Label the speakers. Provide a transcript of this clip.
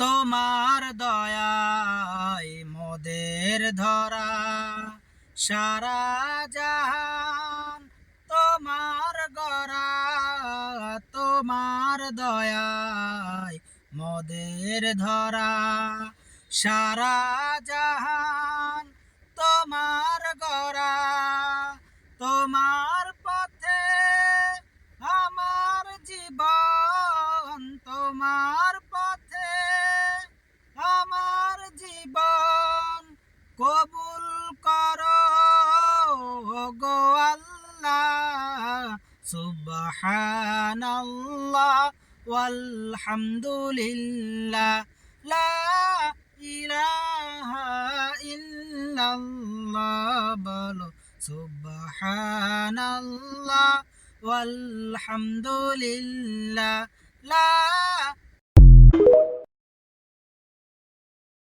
Speaker 1: তোমার দয়ায় মোদের ধরা সারা জাহান তোমার গড়া। তোমার দয়ায় মোদের ধরা সারা জাহান তোমার গড়া। তোমার পথে আমার জীবন, তোমার পথে আমার জীবন কবুল করো গো আল্লাহ। সুবহানাল্লাহ ওয়ালহামদুলিল্লাহ লা ইলাহা ইল্লাল্লাহ। বলো সুবহানাল্লাহ ওয়ালহামদুলিল্লাহ লা